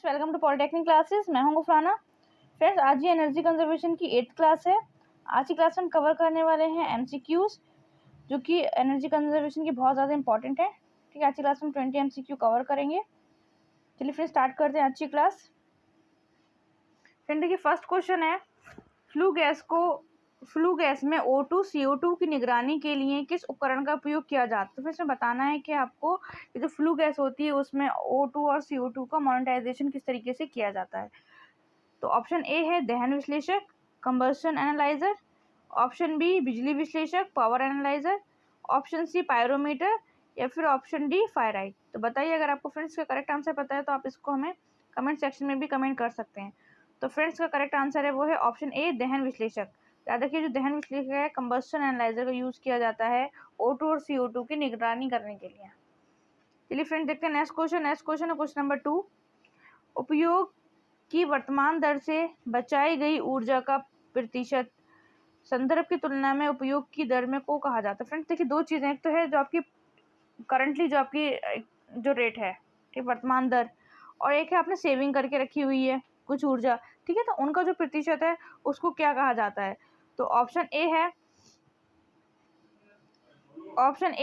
Welcome to polytechnic classes. मैं हूं गुफराना। Friends, आज ये एनर्जी कंजर्वेशन की 8th क्लास है। आज की क्लास में हम कवर करने वाले हैं एमसीक्यूज, जो कि एनर्जी कंजर्वेशन की बहुत ज़्यादा इंपॉर्टेंट है। ठीक है, आज की क्लास में 20 एमसीक्यू कवर करेंगे। चलिए फिर स्टार्ट करते हैं आज की क्लास। फ्रेंड देखिए, फर्स्ट क्वेश्चन है, फ्लू गैस में O2 CO2 की निगरानी के लिए किस उपकरण का उपयोग किया जाता है। तो फिर इसमें बताना है कि आपको ये जो फ्लू गैस होती है उसमें O2 और CO2 का मॉनिटाइजेशन किस तरीके से किया जाता है। तो ऑप्शन ए है दहन विश्लेषक, कंबस्शन एनालाइजर। ऑप्शन बी बिजली विश्लेषक, power analyser. Option C pyrometer, या फिर ऑप्शन डी फायराइट। तो बताइए, अगर आपको फ्रेंड्स का करेक्ट आंसर पता है तो आप इसको हमें कमेंट सेक्शन में भी कमेंट कर सकते हैं। तो फ्रेंड्स का करेक्ट आंसर है वो है ऑप्शन ए दहन विश्लेषक। याद रखिए, जो दहन विश्लेषक है कंबस्शन एनालाइजर का यूज किया जाता है O2 और CO2 की निगरानी करने के लिए। चलिए फ्रेंड्स देखते हैं नेक्स्ट क्वेश्चन है क्वेश्चन नंबर 2। उपयोग की वर्तमान दर से बचाई गई ऊर्जा का प्रतिशत संदर्भ की तुलना में उपयोग की दर में को कहा जाता है। फ्रेंड्स देखिए, दो चीजें, एक तो है जो आपकी करंटली जो आपकी जो रेट है, ठीक, वर्तमान दर, और एक है आपने सेविंग करके रखी हुई है कुछ ऊर्जा, ठीक है, तो उनका जो प्रतिशत है उसको क्या कहा जाता है। तो ऑप्शन ए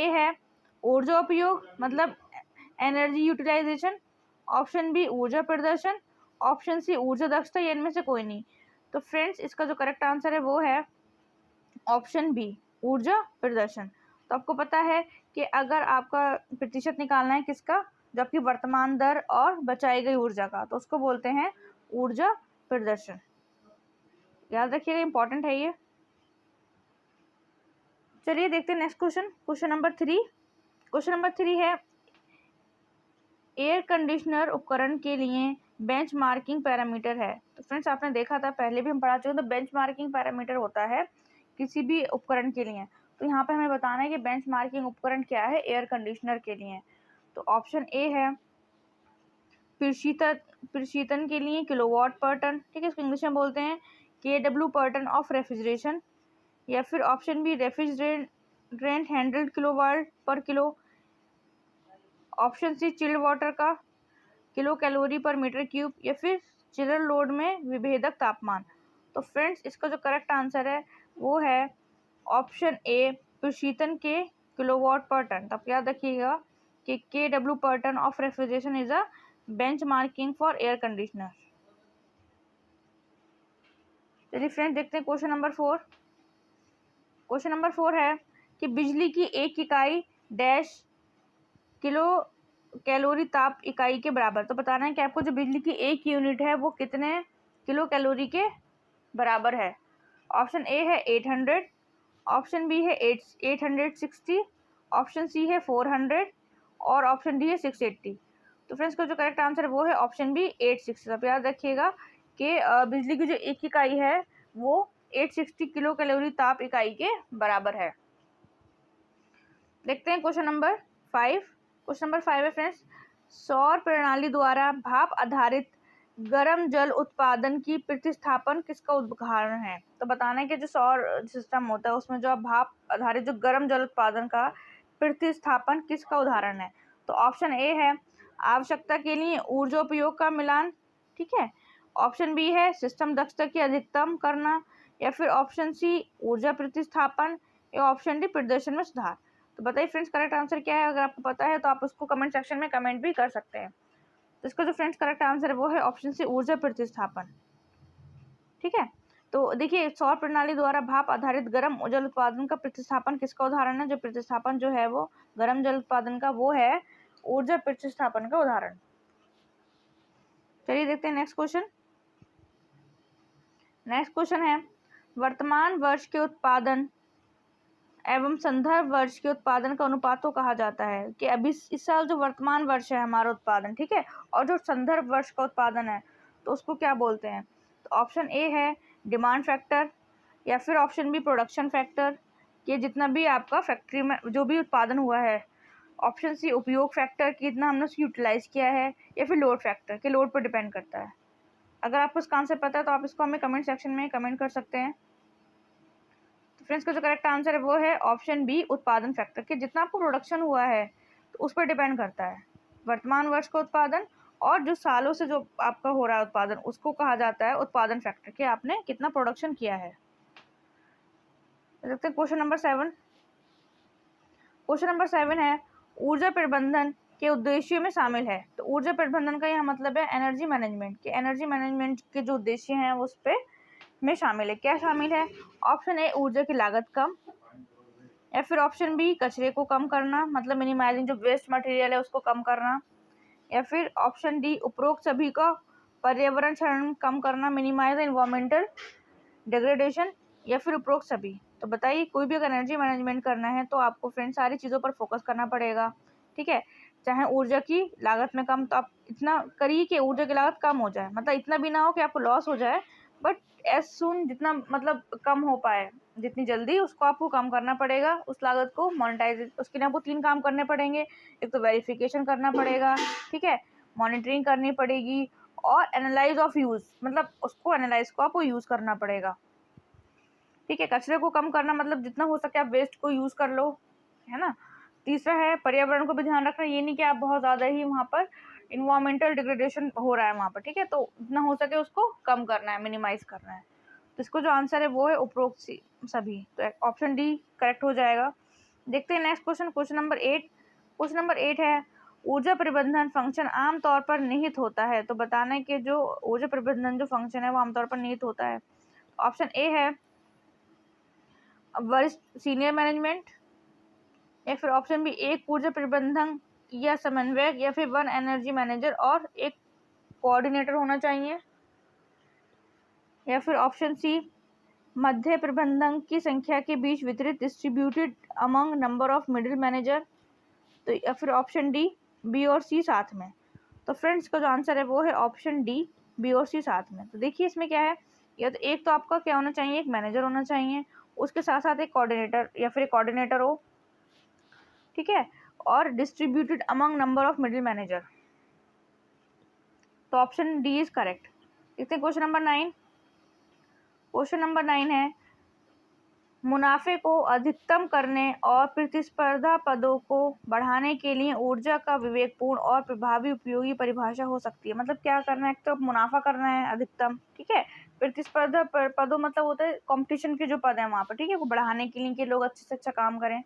है ऊर्जा उपयोग, मतलब एनर्जी यूटिलाइजेशन। ऑप्शन बी ऊर्जा प्रदर्शन। ऑप्शन सी ऊर्जा दक्षता, या इनमें से कोई नहीं। तो फ्रेंड्स इसका जो करेक्ट आंसर है वो है ऑप्शन बी ऊर्जा प्रदर्शन। तो आपको पता है कि अगर आपका प्रतिशत निकालना है किसका, जो आपकी वर्तमान दर और बचाई गई ऊर्जा का, तो उसको बोलते हैं ऊर्जा प्रदर्शन। याद रखिएगा, इंपॉर्टेंट है ये। चलिए देखते हैं next question number 3। Question number 3 है, एयर कंडीशनर उपकरण के लिए बेंचमार्किंग पैरामीटर है। तो फ्रेंड्स आपने देखा था, पहले भी हम पढ़ा चुके हैं, तो बेंचमार्किंग पैरामीटर होता है किसी भी उपकरण के लिए। तो यहाँ पे हमें बताना है कि बेंचमार्किंग उपकरण क्या है एयर कंडीशनर के लिए। तो ऑप्शन ए है प्रशीतन के लिए किलोवाट पर टन, ठीक है, इसको इंग्लिश में बोलते हैं KW पर टन ऑफ रेफ्रिजरेशन। या फिर option B refrigerant handled kilowatt per kilo. Option C chilled water का kilo calorie per metre cube, या फिर चिलर लोड में विभेदक तापमान। तो फ्रेंड्स इसका जो करेक्ट आंसर है वो है ऑप्शन ए प्रशीतन के किलोवाट पर टन। तो आप याद रखिएगा कि KW पर ton of refrigeration is a benchmarking for air conditioner. चलिए फ्रेंड्स देखते हैं क्वेश्चन नंबर 4। क्वेश्चन नंबर 4 है कि बिजली की एक इकाई डैश किलो कैलोरी ताप इकाई के बराबर। तो बताना है कि आपको जो बिजली की एक यूनिट है वो कितने किलो कैलोरी के बराबर है। ऑप्शन ए है 800, ऑप्शन बी है 860, ऑप्शन सी है 400, और ऑप्शन डी है 680। तो फ्रेंड्स का जो करेक्ट आंसर है वो है ऑप्शन बी 860। आप याद रखिएगा कि बिजली की जो एक इकाई है वो 860 किलो कैलोरी ताप इकाई के बराबर है। देखते हैं क्वेश्चन नंबर 5। क्वेश्चन नंबर 5 है फ्रेंड्स, सौर प्रणाली द्वारा भाप आधारित गर्म जल उत्पादन की प्रतिस्थापन किसका उदाहरण है। तो बताना है कि जो सौर सिस्टम होता है उसमें जो भाप आधारित जो गर्म जल उत्पादन का प्रतिस्थापन किसका उदाहरण है। तो ऑप्शन ए है आवश्यकता के लिए ऊर्जा उपयोग का मिलान, ठीक है। ऑप्शन बी है सिस्टम दक्षता की अधिकतम करना, या फिर ऑप्शन सी ऊर्जा प्रतिस्थापन, या ऑप्शन डी प्रदर्शन में सुधार। तो बताइए फ्रेंड्स करेक्ट आंसर क्या है। अगर आपको पता है तो आप उसको कमेंट सेक्शन में कमेंट भी कर सकते हैं। तो इसका जो फ्रेंड्स करेक्ट आंसर है वो है ऑप्शन सी ऊर्जा प्रतिस्थापन, ठीक है। तो देखिए, सौर प्रणाली द्वारा भाप आधारित गर्म जल उत्पादन का प्रतिस्थापन किसका उदाहरण है। जो प्रतिस्थापन जो है वो गर्म जल उत्पादन का, वो है ऊर्जा प्रतिस्थापन का उदाहरण। चलिए देखते हैं नेक्स्ट क्वेश्चन है, वर्तमान वर्ष के उत्पादन एवं संदर्भ वर्ष के उत्पादन का अनुपात को कहा जाता है। कि अभी इस साल जो वर्तमान वर्ष है हमारा उत्पादन, ठीक है, और जो संदर्भ वर्ष का उत्पादन है तो उसको क्या बोलते हैं। तो ऑप्शन ए है डिमांड फैक्टर, या फिर ऑप्शन बी प्रोडक्शन फैक्टर, कि जितना भी आपका फैक्ट्री में जो भी उत्पादन हुआ है। ऑप्शन सी उपयोग फैक्टर, कि इतना हमने उसको यूटिलाइज किया है, या फिर लोड फैक्टर, के लोड पर डिपेंड करता है। अगर आपको इसका आंसर पता है तो आप इसको हमें कमेंट सेक्शन में कमेंट कर सकते हैं। तो फ्रेंड्स का जो करेक्ट आंसर है वो है ऑप्शन बी उत्पादन फैक्टर, कि जितना आपको प्रोडक्शन हुआ है तो उस पर डिपेंड करता है वर्तमान वर्ष का उत्पादन और जो सालों से जो आपका हो रहा है उत्पादन, उसको कहा जाता है उत्पादन फैक्टर, कि आपने कितना प्रोडक्शन किया है। देखते हैं क्वेश्चन नंबर 7। क्वेश्चन नंबर 7 है ऊर्जा प्रबंधन के उद्देश्यों में शामिल है। तो ऊर्जा प्रबंधन का यह मतलब है एनर्जी मैनेजमेंट, कि एनर्जी मैनेजमेंट के जो उद्देश्य हैं उस पे में शामिल है। क्या शामिल है? ऑप्शन ए ऊर्जा की लागत कम, या फिर ऑप्शन बी कचरे को कम करना, मतलब मिनिमाइजिंग जो वेस्ट मटेरियल है उसको कम करना, या फिर ऑप्शन डी उपरोक्त सभी का पर्यावरण क्षरण कम करना, मिनिमाइज एनवायरमेंटल डिग्रेडेशन, या फिर उपरोक्त सभी। तो बताइए, कोई भी अगर एनर्जी मैनेजमेंट करना है तो आपको फ्रेंड्स सारी चीज़ों पर फोकस करना पड़ेगा, ठीक है। चाहे ऊर्जा की लागत में कम, तो आप इतना करिए कि ऊर्जा की लागत कम हो जाए, मतलब इतना भी ना हो कि आपको लॉस हो जाए, बट एज सुन जितना मतलब कम हो पाए, जितनी जल्दी उसको आपको कम करना पड़ेगा, उस लागत को मोनेटाइज। उसके लिए आपको 3 काम करने पड़ेंगे। एक तो वेरिफिकेशन करना पड़ेगा, ठीक है, मॉनिटरिंग करनी पड़ेगी, और एनालाइज ऑफ यूज़, मतलब उसको एनालाइज को आपको यूज़ करना पड़ेगा, ठीक है। कचरे को कम करना मतलब जितना हो सके आप वेस्ट को यूज़ कर लो, है ना। तीसरा है पर्यावरण को भी ध्यान रखना, ये नहीं कि आप बहुत ज़्यादा ही वहाँ पर इन्वायरमेंटल डिग्रेडेशन हो रहा है वहाँ पर, ठीक है, तो जितना हो सके उसको कम करना है, मिनिमाइज करना है। तो इसको जो आंसर है वो है उपरोक्त सभी, तो ऑप्शन डी करेक्ट हो जाएगा। देखते हैं next question, question number 8। Question number 8 है ऊर्जा प्रबंधन फंक्शन आमतौर पर निहित होता है। तो बताना है कि जो ऊर्जा प्रबंधन जो फंक्शन है वो आमतौर पर निहित होता है। ऑप्शन ए है वरिष्ठ सीनियर मैनेजमेंट, या फिर ऑप्शन बी एक ऊर्जा प्रबंधन या समन्वयक, या फिर 1 एनर्जी मैनेजर और एक कोऑर्डिनेटर होना चाहिए, या फिर ऑप्शन सी मध्य प्रबंधन की संख्या के बीच वितरित distributed among number of middle manager, तो या फिर ऑप्शन डी बी और सी साथ में। तो फ्रेंड्स का जो आंसर है वो है ऑप्शन डी बी और सी साथ में। तो देखिए इसमें क्या है, या तो एक तो आपका क्या होना चाहिए, एक मैनेजर होना चाहिए, उसके साथ साथ एक कोऑर्डिनेटर या फिर एक कोऑर्डिनेटर हो, ठीक है, और distributed among number of middle manager. तो ऑप्शन डी इज करेक्ट। देखते हैं क्वेश्चन नंबर 9। क्वेश्चन नंबर 9 है मुनाफे को अधिकतम करने और प्रतिस्पर्धा पदों को बढ़ाने के लिए ऊर्जा का विवेकपूर्ण और प्रभावी उपयोगी परिभाषा हो सकती है। मतलब क्या करना है, एक तो मुनाफा करना है अधिकतम, ठीक है, प्रतिस्पर्धा पदों मतलब होता है कंपटीशन के जो पद हैं वहाँ पर, ठीक है, वो बढ़ाने के लिए कि लोग अच्छे से अच्छा काम करें,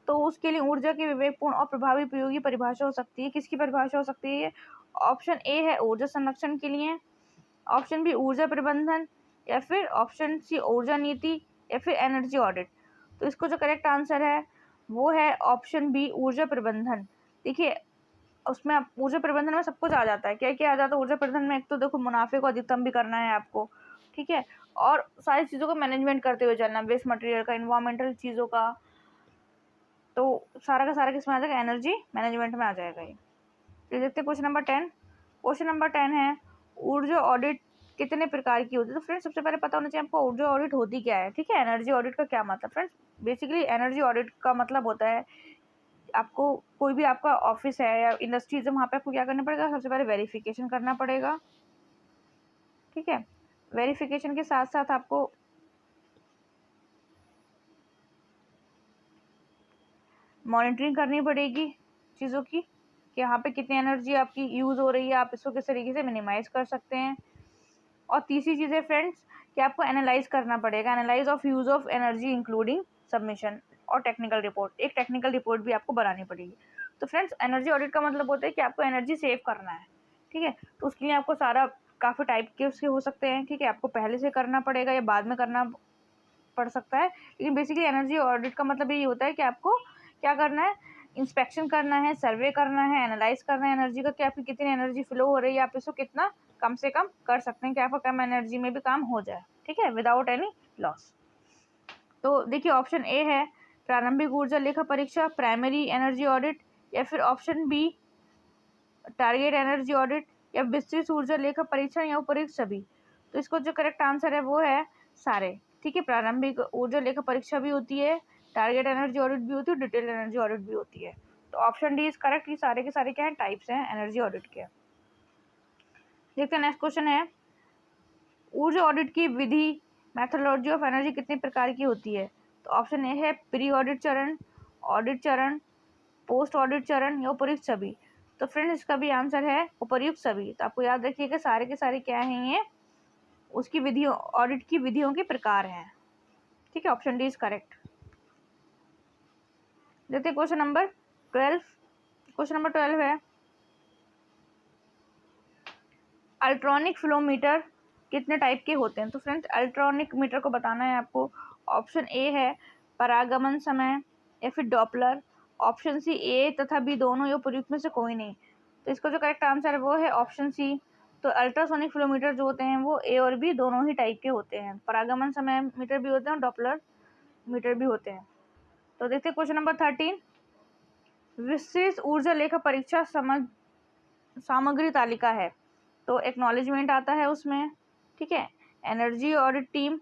तो उसके लिए ऊर्जा की विवेकपूर्ण और प्रभावी उपयोगी परिभाषा हो सकती है। किसकी परिभाषा हो सकती है? ऑप्शन ए है ऊर्जा संरक्षण के लिए, ऑप्शन बी ऊर्जा प्रबंधन, या फिर ऑप्शन सी ऊर्जा नीति, या फिर एनर्जी ऑडिट। तो इसको जो करेक्ट आंसर है वो है ऑप्शन बी ऊर्जा प्रबंधन। देखिए उसमें ऊर्जा प्रबंधन में सब कुछ आ जाता है। क्या क्या आ जाता है ऊर्जा प्रबंधन में? एक तो देखो मुनाफे को अधिकतम भी करना है आपको, ठीक है, और सारी चीज़ों का मैनेजमेंट करते हुए चलना, वेस्ट मटेरियल का, इन्वायरमेंटल चीज़ों का, तो सारा का सारा किसमें आ जाएगा? एनर्जी मैनेजमेंट में आ जाएगा ये। तो देखते हैं क्वेश्चन नंबर 10। क्वेश्चन नंबर 10 है ऊर्जा ऑडिट कितने प्रकार की होती है? तो फ्रेंड्स सबसे पहले पता होना चाहिए आपको ऊर्जा ऑडिट होती क्या है, ठीक है। एनर्जी ऑडिट का क्या मतलब? फ्रेंड्स बेसिकली एनर्जी ऑडिट का मतलब होता है आपको कोई भी आपका ऑफिस है या इंडस्ट्रीज है, वहाँ पे आपको क्या करना पड़ेगा? सबसे पहले वेरिफिकेशन करना पड़ेगा, ठीक है। वेरिफिकेशन के साथ साथ आपको मॉनिटरिंग करनी पड़ेगी चीज़ों की, कि यहाँ पे कितनी एनर्जी आपकी यूज़ हो रही है, आप इसको किस तरीके से मिनिमाइज कर सकते हैं। और तीसरी चीज़ है फ्रेंड्स कि आपको एनालाइज करना पड़ेगा, analyse of use of energy including submission और टेक्निकल रिपोर्ट। एक टेक्निकल रिपोर्ट भी आपको बनानी पड़ेगी। तो फ्रेंड्स एनर्जी ऑडिट का मतलब होता है कि आपको एनर्जी सेव करना है, ठीक है। तो उसके लिए आपको सारा काफ़ी टाइप के उसके हो सकते हैं, ठीक है, आपको पहले से करना पड़ेगा या बाद में करना पड़ सकता है, लेकिन बेसिकली एनर्जी ऑडिट का मतलब यही होता है कि आपको क्या करना है? इंस्पेक्शन करना है, सर्वे करना है, एनालाइज करना है एनर्जी का, कि आपकी कितनी एनर्जी फ्लो हो रही है, आप इसको कितना कम से कम कर सकते हैं कि आपका कम एनर्जी में भी काम हो जाए, ठीक है, विदाउट एनी लॉस। तो देखिए ऑप्शन ए है प्रारंभिक ऊर्जा लेखा परीक्षा, प्राइमरी एनर्जी ऑडिट, या फिर option be target energy audit, या विस्तृत ऊर्जा लेखा परीक्षण, या उपयुक्त सभी। तो इसको जो करेक्ट आंसर है वो है सारे, ठीक है। प्रारंभिक ऊर्जा लेखा परीक्षा भी होती है, टारगेट एनर्जी ऑडिट भी होती है, डिटेल एनर्जी ऑडिट भी होती है। तो ऑप्शन डी इज करेक्ट। ये सारे के सारे क्या है? टाइप्स हैं एनर्जी ऑडिट के। देखते हैं नेक्स्ट क्वेश्चन है ऊर्जा ऑडिट की विधि, मैथोलॉजी ऑफ एनर्जी कितने प्रकार की होती है? तो ऑप्शन ए है प्री ऑडिट चरण, पोस्ट ऑडिट चरण, या उपयुक्त सभी। तो फ्रेंड्स इसका भी आंसर है उपर्युक्त सभी। तो आपको याद रखिएगा सारे के सारे क्या हैं, ये उसकी विधियों, ऑडिट की विधियों के प्रकार हैं। ठीक है, ऑप्शन डी इज करेक्ट। देखते हैं क्वेश्चन नंबर 12। क्वेश्चन नंबर 12 है अल्ट्रॉनिक फ्लो मीटर कितने टाइप के होते हैं। तो फ्रेंड्स अल्ट्रॉनिक मीटर को बताना है आपको। ऑप्शन ए है परागमन समय या फिर डॉपलर। ऑप्शन सी ए तथा बी दोनों या उपयुक्त में से कोई नहीं। तो इसका जो करेक्ट आंसर है वो है ऑप्शन सी। तो अल्ट्रासोनिक फ्लो मीटर जो होते हैं वो ए और बी दोनों ही टाइप के होते हैं। परागमन समय मीटर भी होते हैं और डॉपलर मीटर भी होते हैं। तो देखते हैं क्वेश्चन नंबर 13। विशेष ऊर्जा लेखा परीक्षा सामग्री तालिका है। तो एक्नॉलेजमेंट आता है उसमें। ठीक है, एनर्जी ऑडिट टीम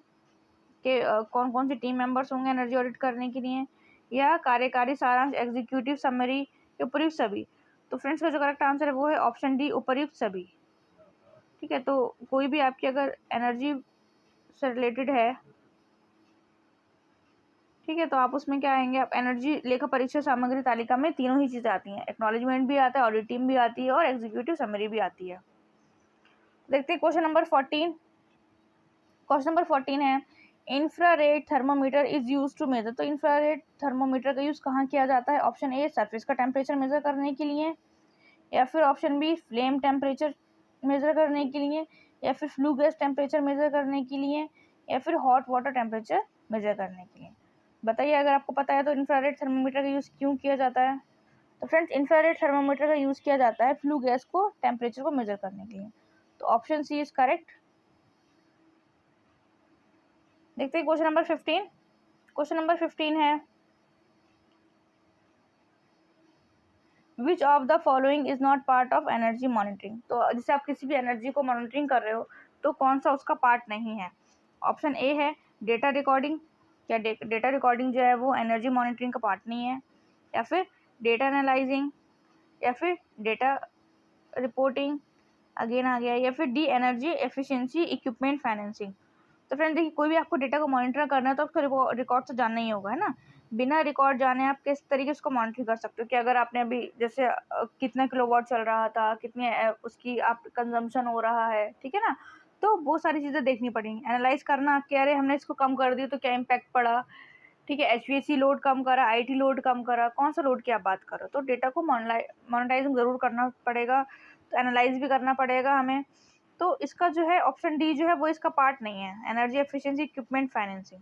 के कौन कौन से टीम मेंबर्स होंगे एनर्जी ऑडिट करने के लिए, या कार्यकारी सारांश एग्जीक्यूटिव समरी, उपयुक्त सभी। तो फ्रेंड्स का जो करेक्ट आंसर है वो है ऑप्शन डी उपयुक्त सभी। ठीक है, तो कोई भी आपकी अगर एनर्जी से रिलेटेड है, ठीक है, तो आप उसमें क्या आएंगे, आप एनर्जी लेखा परीक्षा सामग्री तालिका में तीनों ही चीज़ें आती हैं। एक्नॉलेजमेंट भी आता है, ऑडिट टीम भी आती है और एग्जीक्यूटिव समरी भी आती है। देखते हैं क्वेश्चन नंबर 14। क्वेश्चन नंबर 14 है infrared thermometer is use to measure. तो इंफ्रारेड थर्मोमीटर का यूज कहाँ किया जाता है। ऑप्शन ए सरफेस का टेम्परेचर मेजर करने के लिए, या फिर option B flame temperature measure करने के लिए, या फिर फ्लू गैस टेम्परेचर मेजर करने के लिए, या फिर हॉट वाटर टेम्परेचर मेजर करने के लिए। बताइए अगर आपको पता है तो इंफ्रारेड थर्मोमीटर का यूज़ क्यों किया जाता है। तो फ्रेंड्स इंफ्रारेड थर्मोमीटर का यूज़ किया जाता है फ्लू गैस को टेम्परेचर को मेजर करने के लिए। तो ऑप्शन सी इज करेक्ट। देखते हैं क्वेश्चन नंबर 15। क्वेश्चन नंबर 15 है which of the following is not part of energy monitoring. तो जैसे आप किसी भी एनर्जी को मॉनिटरिंग कर रहे हो तो कौन सा उसका पार्ट नहीं है। ऑप्शन ए है डेटा रिकॉर्डिंग। क्या डेटा रिकॉर्डिंग जो है वो एनर्जी मॉनिटरिंग का पार्ट नहीं है, या फिर डेटा एनालाइजिंग, या फिर डेटा रिपोर्टिंग अगेन आ गया, या फिर D energy efficiency equipment financing. तो फ्रेंड देखिए कोई भी आपको डेटा को मॉनिटर करना है तो आपको रिकॉर्ड तो जानना ही होगा, है ना। बिना रिकॉर्ड जाने आप किस तरीके से उसको मॉनिटर कर सकते हो कि अगर आपने अभी जैसे कितना किलोवाट चल रहा था, कितने उसकी आप कंजम्पशन हो रहा है, ठीक है ना। तो वो सारी चीज़ें देखनी पड़ेंगी, एनालाइज करना कि अरे हमने इसको कम कर दिया तो क्या इम्पैक्ट पड़ा। ठीक है, एचवीएसी लोड कम करा, आईटी लोड कम करा, कौन सा लोड की आप बात करो। तो डेटा को मॉनिटाइजिंग ज़रूर करना पड़ेगा, तो एनालाइज भी करना पड़ेगा हमें। तो इसका जो है ऑप्शन डी जो है वो इसका पार्ट नहीं है, एनर्जी एफिशिएंसी इक्विपमेंट फाइनेंसिंग।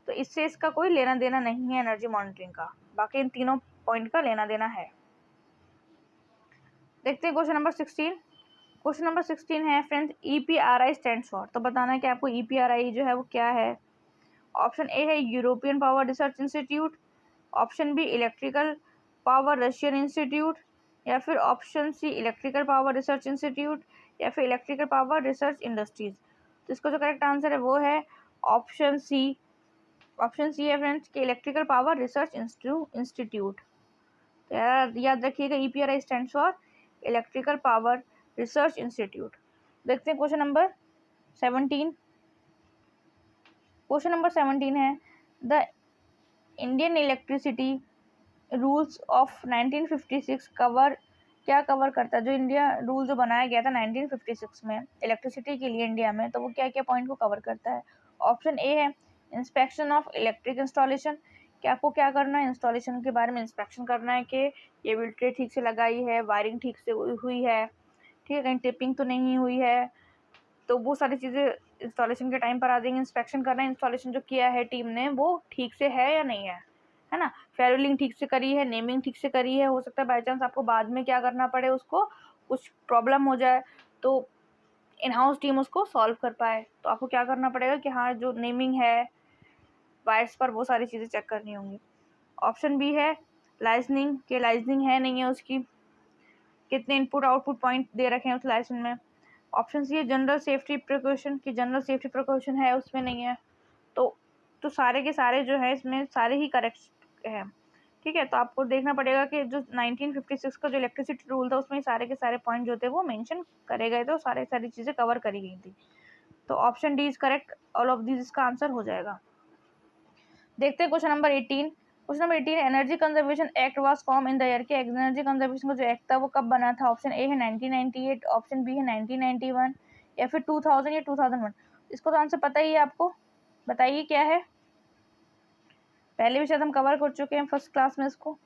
तो इससे इसका कोई लेना देना नहीं है एनर्जी मॉनिटरिंग का, बाकी इन तीनों पॉइंट का लेना देना है। देखते हैं क्वेश्चन नंबर 16। क्वेश्चन नंबर 16 है फ्रेंड्स ईपीआरआई स्टैंड्स फॉर। तो बताना है कि आपको ईपीआरआई जो है वो क्या है। ऑप्शन ए है European power research institute, option B electrical power Russian institute, या फिर option C electrical power research institute, या फिर इलेक्ट्रिकल पावर रिसर्च इंडस्ट्रीज। तो इसका जो करेक्ट आंसर है वो है ऑप्शन सी। ऑप्शन सी है फ्रेंड्स कि इलेक्ट्रिकल पावर रिसर्च इंस्टीट्यूट। तो याद रखिएगा EPRI stands for electrical power research institute. देखते हैं क्वेश्चन नंबर 17। क्वेश्चन नंबर 17 है the Indian electricity rules of 1956 क्या कवर करता है। जो इंडिया रूल जो बनाया गया था 1956 में इलेक्ट्रिसिटी के लिए इंडिया में, तो वो क्या क्या पॉइंट को कवर करता है। ऑप्शन ए है इंस्पेक्शन ऑफ इलेक्ट्रिक इंस्टॉलेशन, कि आपको क्या करना है, इंस्टॉलेशन के बारे में इंस्पेक्शन करना है कि ये विल्ट्रे ठीक से लगाई है, वायरिंग ठीक से हुई है, ठीक है, कहीं टिपिंग तो नहीं हुई है। तो वो सारी चीज़ें इंस्टॉलेशन के टाइम पर आ जाएंगे। इंस्पेक्शन करना है इंस्टॉलेशन जो किया है टीम ने वो ठीक से है या नहीं है ना। फेयरवेलिंग ठीक से करी है, नेमिंग ठीक से करी है। हो सकता है बाई चांस आपको बाद में क्या करना पड़े, उसको कुछ प्रॉब्लम हो जाए तो इन हाउस टीम उसको सॉल्व कर पाए। तो आपको क्या करना पड़ेगा कि हाँ जो नेमिंग है वायर्स पर वो सारी चीज़ें चेक करनी होंगी। ऑप्शन बी है लाइसनिंग, के लाइसनिंग है नहीं है उसकी, कितने इनपुट आउटपुट पॉइंट दे रखे हैं उस लाइसेंस में। ऑप्शन सी है जनरल सेफ्टी प्रिकॉशन, की जनरल सेफ्टी प्रिकॉशन है उसमें नहीं है। तो सारे के सारे जो है इसमें सारे ही करेक्ट है। ठीक है, तो आपको देखना पड़ेगा कि जो 1956 का जो इलेक्ट्रिसिटी रूल था उसमें सारे के सारे पॉइंट जो थे वो मेंशन करे गए थे और सारी चीज़ें कवर करी गई थी। तो option D is correct, all of this इसका आंसर हो जाएगा। देखते हैं question number 18। Question number 18, energy conservation act was form in the year के एनर्जी कंजर्वेशन का जो एक्ट था वो कब बना था? ऑप्शन ए है 1998, ऑप्शन बी है 1991 या फिर 2000 या 2001। इसको तो आंसर पता ही है आपको, बताइए क्या है। पहले भी शायद हम कवर कर चुके हैं फर्स्ट क्लास में इसको।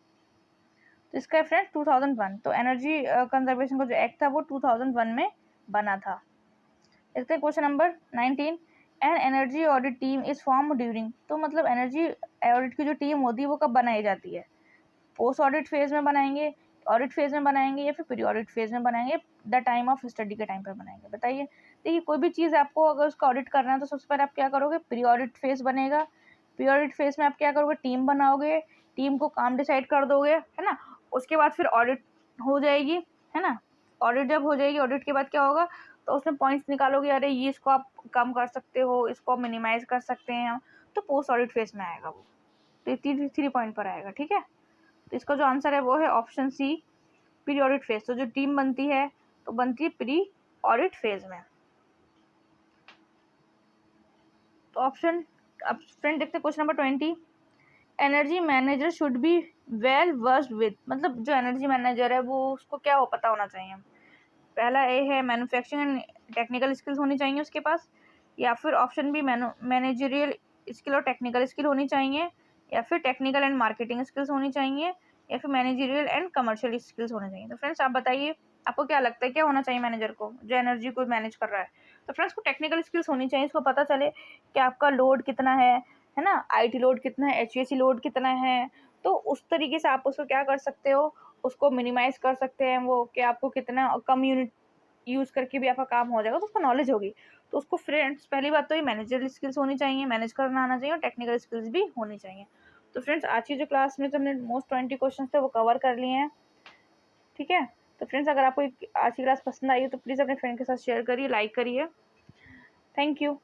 तो इसका है फ्रेंड्स 2001। तो एनर्जी कंजर्वेशन का जो एक्ट था वो 2001 में बना था। इसका question number 19, an energy audit team is form during. तो मतलब एनर्जी ऑडिट की जो टीम होती है वो कब बनाई जाती है? पोस्ट ऑडिट फेज में बनाएंगे, ऑडिट फेज में बनाएंगे या फिर प्री ऑडिट फेज में बनाएंगे, द टाइम ऑफ स्टडी के टाइम पर बनाएंगे? बताइए। देखिए कोई भी चीज़ आपको अगर उसका ऑडिट करना है तो सबसे पहले आप क्या करोगे? प्री ऑडिट फेज बनेगा। प्री ऑडिट फेज में आप क्या करोगे? टीम बनाओगे, टीम को काम डिसाइड कर दोगे, है ना। उसके बाद फिर ऑडिट हो जाएगी, है ना। ऑडिट जब हो जाएगी, ऑडिट के बाद क्या होगा? तो उसमें पॉइंट्स निकालोगे, अरे ये इसको आप कम कर सकते हो, इसको आप मिनिमाइज कर सकते हैं, तो पोस्ट ऑडिट फेज में आएगा वो। तो 3 पॉइंट पर आएगा, ठीक है। तो इसका जो आंसर है वो है option C, pre audit phase. तो जो टीम बनती है तो बनती है प्री ऑडिट फेज में। तो ऑप्शन, अब फ्रेंड देखते हैं question number 20, energy manager should be well versed with. मतलब जो एनर्जी मैनेजर है वो उसको क्या हो पता होना चाहिए? पहला ए है मैन्युफैक्चरिंग एंड टेक्निकल स्किल्स होनी चाहिए उसके पास, या फिर ऑप्शन बी मैनेजरियल स्किल और टेक्निकल स्किल होनी चाहिए, या फिर टेक्निकल एंड मार्केटिंग स्किल्स होनी चाहिए, या फिर मैनेजरियल एंड कमर्शियल स्किल्स होने चाहिए। तो फ्रेंड्स आप बताइए, आपको क्या लगता है क्या होना चाहिए मैनेजर को जो एनर्जी को मैनेज कर रहा है? तो फ्रेंड्स को टेक्निकल स्किल्स होनी चाहिए, इसको पता चले कि आपका लोड कितना है ना, आईटी लोड कितना है, एचवीएसी लोड कितना है। तो उस तरीके से आप उसको क्या कर सकते हो, उसको मिनिमाइज कर सकते हैं वो, कि आपको कितना कम यूनिट यूज़ करके भी आपका काम हो जाएगा, तो उसको नॉलेज होगी। तो उसको फ्रेंड्स पहली बात तो ये मैनेजरल स्किल्स होनी चाहिए, मैनेज करना आना चाहिए, और टेक्निकल स्किल्स भी होनी चाहिए। तो फ्रेंड्स आज की जो क्लास में जो हमने मोस्ट 20 क्वेश्चन थे वो कवर कर लिए हैं, ठीक है। तो फ्रेंड्स अगर आपको आज की क्लास पसंद आई हो तो प्लीज़ अपने फ्रेंड के साथ शेयर करिए, लाइक करिए। Thank you.